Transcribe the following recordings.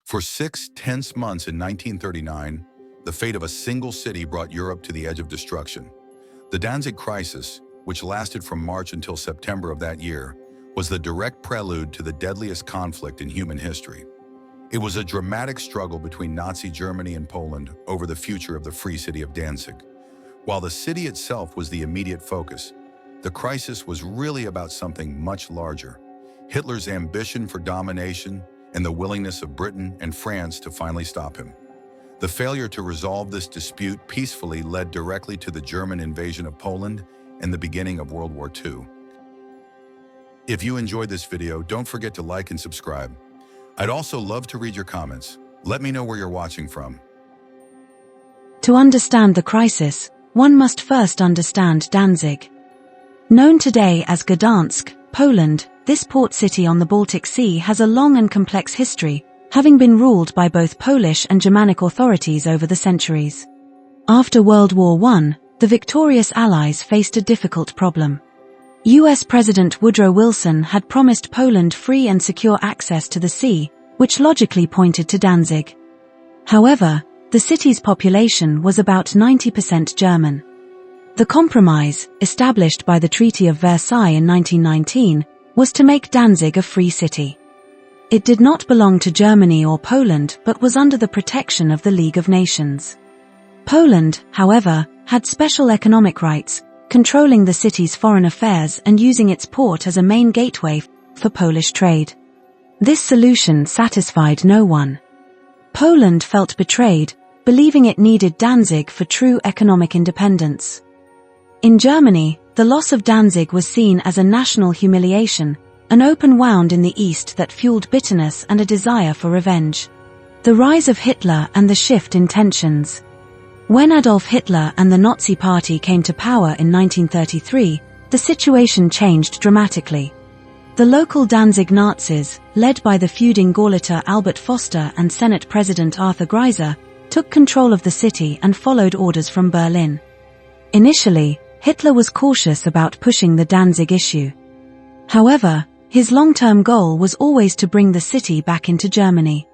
For 6 tense months in 1939, the fate of a single city brought Europe to the edge of destruction. The Danzig crisis, which lasted from March until September of that year, was the direct prelude to the deadliest conflict in human history. It was a dramatic struggle between Nazi Germany and Poland over the future of the free city of Danzig. While the city itself was the immediate focus, the crisis was really about something much larger: Hitler's ambition for domination and the willingness of Britain and France to finally stop him. The failure to resolve this dispute peacefully led directly to the German invasion of Poland and the beginning of World War II. If you enjoyed this video, don't forget to like and subscribe. I'd also love to read your comments. Let me know where you're watching from. To understand the crisis, one must first understand Danzig. Known today as Gdansk, Poland, this port city on the Baltic Sea has a long and complex history, having been ruled by both Polish and Germanic authorities over the centuries. After World War I, the victorious Allies faced a difficult problem. US President Woodrow Wilson had promised Poland free and secure access to the sea, which logically pointed to Danzig. However, the city's population was about 90% German. The compromise, established by the Treaty of Versailles in 1919, was to make Danzig a free city. It did not belong to Germany or Poland but was under the protection of the League of Nations. Poland, however, had special economic rights, controlling the city's foreign affairs and using its port as a main gateway for Polish trade. This solution satisfied no one. Poland felt betrayed, believing it needed Danzig for true economic independence. In Germany, the loss of Danzig was seen as a national humiliation, an open wound in the East that fueled bitterness and a desire for revenge. The rise of Hitler and the shift in tensions. When Adolf Hitler and the Nazi Party came to power in 1933, the situation changed dramatically. The local Danzig Nazis, led by the feuding Gauleiter Albert Foster and Senate President Arthur Greiser, took control of the city and followed orders from Berlin. Initially, Hitler was cautious about pushing the Danzig issue. However, his long-term goal was always to bring the city back into Germany.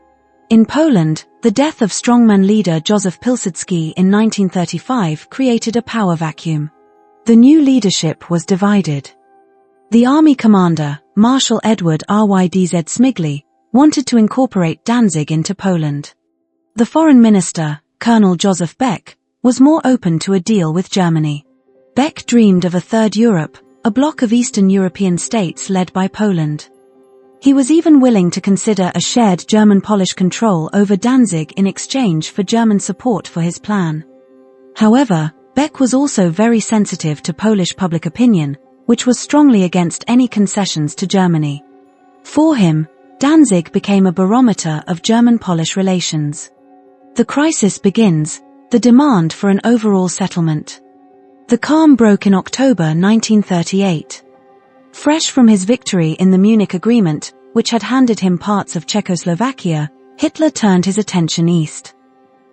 In Poland, the death of strongman leader Józef Pilsudski in 1935 created a power vacuum. The new leadership was divided. The army commander, Marshal Edward Rydz Smigly, wanted to incorporate Danzig into Poland. The foreign minister, Colonel Joseph Beck, was more open to a deal with Germany. Beck dreamed of a third Europe, a bloc of Eastern European states led by Poland. He was even willing to consider a shared German-Polish control over Danzig in exchange for German support for his plan. However, Beck was also very sensitive to Polish public opinion, which was strongly against any concessions to Germany. For him, Danzig became a barometer of German-Polish relations. The crisis begins, the demand for an overall settlement. The calm broke in October 1938. Fresh from his victory in the Munich Agreement, which had handed him parts of Czechoslovakia, Hitler turned his attention east.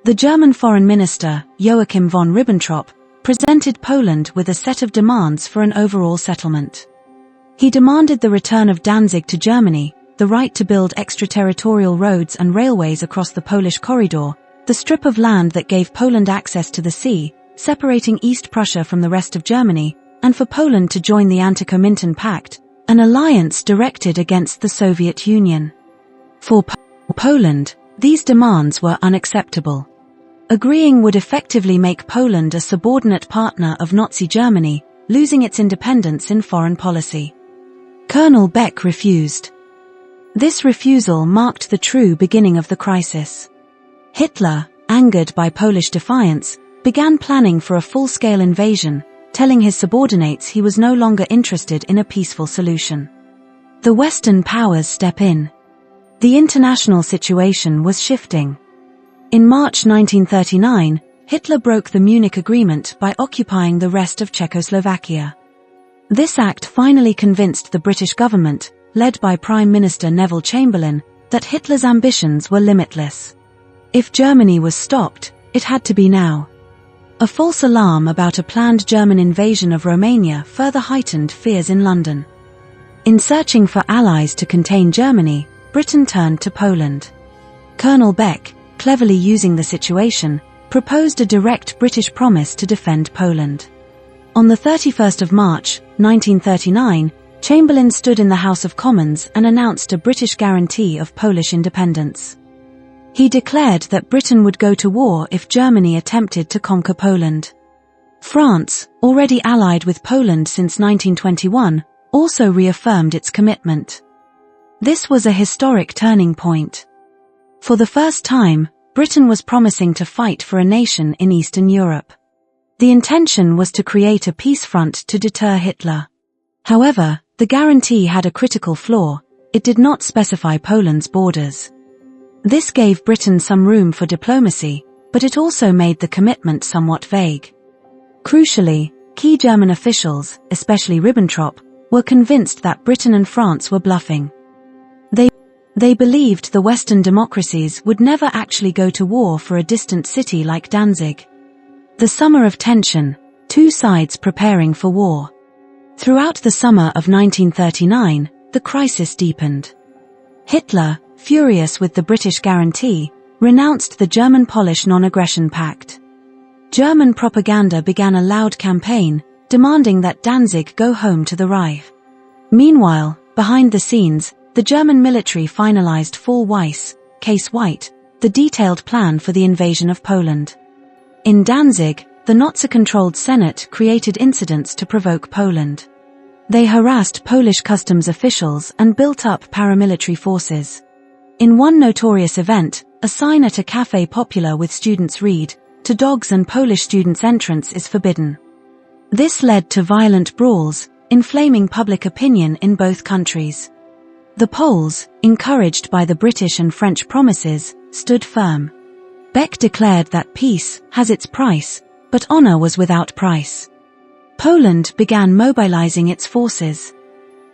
The German foreign minister, Joachim von Ribbentrop, presented Poland with a set of demands for an overall settlement. He demanded the return of Danzig to Germany, the right to build extraterritorial roads and railways across the Polish corridor, the strip of land that gave Poland access to the sea, separating East Prussia from the rest of Germany, and for Poland to join the Anti-Comintern Pact, an alliance directed against the Soviet Union. For Poland, these demands were unacceptable. Agreeing would effectively make Poland a subordinate partner of Nazi Germany, losing its independence in foreign policy. Colonel Beck refused. This refusal marked the true beginning of the crisis. Hitler, angered by Polish defiance, began planning for a full-scale invasion, telling his subordinates he was no longer interested in a peaceful solution. The Western powers step in. The international situation was shifting. In March 1939, Hitler broke the Munich Agreement by occupying the rest of Czechoslovakia. This act finally convinced the British government, led by Prime Minister Neville Chamberlain, that Hitler's ambitions were limitless. If Germany was stopped, it had to be now. A false alarm about a planned German invasion of Romania further heightened fears in London. In searching for allies to contain Germany, Britain turned to Poland. Colonel Beck, cleverly using the situation, proposed a direct British promise to defend Poland. On the 31st of March, 1939, Chamberlain stood in the House of Commons and announced a British guarantee of Polish independence. He declared that Britain would go to war if Germany attempted to conquer Poland. France, already allied with Poland since 1921, also reaffirmed its commitment. This was a historic turning point. For the first time, Britain was promising to fight for a nation in Eastern Europe. The intention was to create a peace front to deter Hitler. However, the guarantee had a critical flaw: it did not specify Poland's borders. This gave Britain some room for diplomacy, but it also made the commitment somewhat vague. Crucially, key German officials, especially Ribbentrop, were convinced that Britain and France were bluffing. They believed the Western democracies would never actually go to war for a distant city like Danzig. The summer of tension, two sides preparing for war. Throughout the summer of 1939, the crisis deepened. Hitler, furious with the British guarantee, renounced the German-Polish non-aggression pact. German propaganda began a loud campaign, demanding that Danzig go home to the Reich. Meanwhile, behind the scenes, the German military finalized Fall Weiss, Case White, the detailed plan for the invasion of Poland. In Danzig, the Nazi-controlled Senate created incidents to provoke Poland. They harassed Polish customs officials and built up paramilitary forces. In one notorious event, a sign at a café popular with students read, "To dogs and Polish students entrance is forbidden." This led to violent brawls, inflaming public opinion in both countries. The Poles, encouraged by the British and French promises, stood firm. Beck declared that peace has its price, but honor was without price. Poland began mobilizing its forces.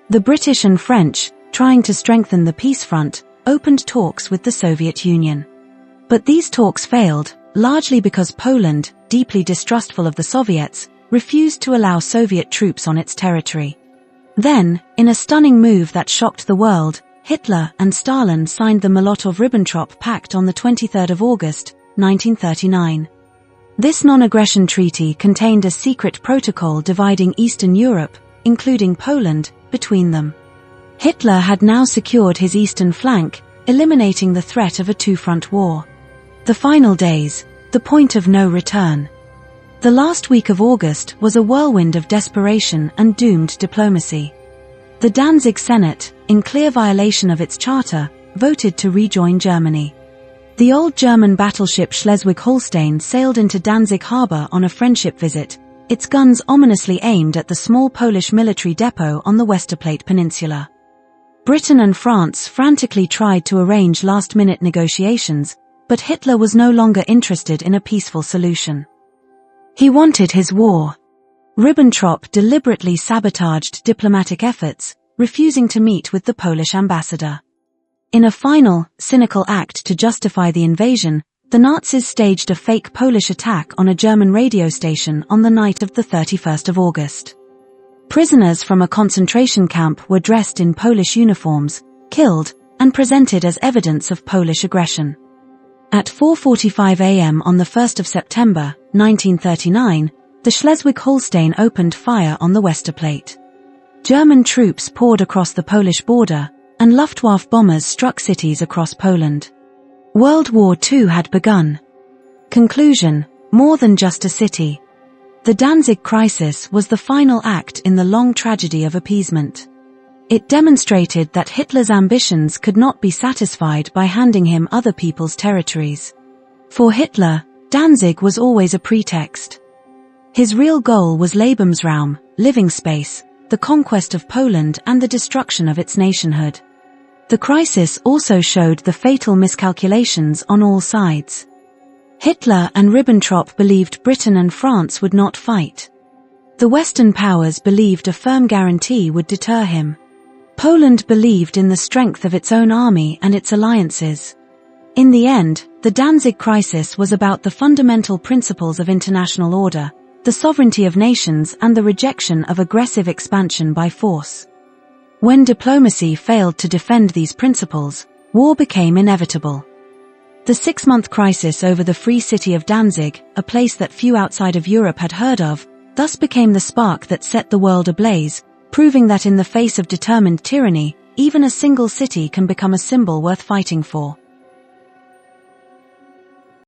The British and French, trying to strengthen the peace front, opened talks with the Soviet Union. But these talks failed, largely because Poland, deeply distrustful of the Soviets, refused to allow Soviet troops on its territory. Then, in a stunning move that shocked the world, Hitler and Stalin signed the Molotov-Ribbentrop Pact on the 23rd of August, 1939. This non-aggression treaty contained a secret protocol dividing Eastern Europe, including Poland, between them. Hitler had now secured his eastern flank, eliminating the threat of a two-front war. The final days, the point of no return. The last week of August was a whirlwind of desperation and doomed diplomacy. The Danzig Senate, in clear violation of its charter, voted to rejoin Germany. The old German battleship Schleswig-Holstein sailed into Danzig harbor on a friendship visit, its guns ominously aimed at the small Polish military depot on the Westerplatte Peninsula. Britain and France frantically tried to arrange last-minute negotiations, but Hitler was no longer interested in a peaceful solution. He wanted his war. Ribbentrop deliberately sabotaged diplomatic efforts, refusing to meet with the Polish ambassador. In a final, cynical act to justify the invasion, the Nazis staged a fake Polish attack on a German radio station on the night of the 31st of August. Prisoners from a concentration camp were dressed in Polish uniforms, killed, and presented as evidence of Polish aggression. At 4:45 a.m. on the 1st of September, 1939, the Schleswig-Holstein opened fire on the Westerplatte. German troops poured across the Polish border, and Luftwaffe bombers struck cities across Poland. World War II had begun. Conclusion: more than just a city. The Danzig crisis was the final act in the long tragedy of appeasement. It demonstrated that Hitler's ambitions could not be satisfied by handing him other people's territories. For Hitler, Danzig was always a pretext. His real goal was Lebensraum, living space, the conquest of Poland and the destruction of its nationhood. The crisis also showed the fatal miscalculations on all sides. Hitler and Ribbentrop believed Britain and France would not fight. The Western powers believed a firm guarantee would deter him. Poland believed in the strength of its own army and its alliances. In the end, the Danzig crisis was about the fundamental principles of international order, the sovereignty of nations and the rejection of aggressive expansion by force. When diplomacy failed to defend these principles, war became inevitable. The 6-month crisis over the free city of Danzig, a place that few outside of Europe had heard of, thus became the spark that set the world ablaze, proving that in the face of determined tyranny, even a single city can become a symbol worth fighting for.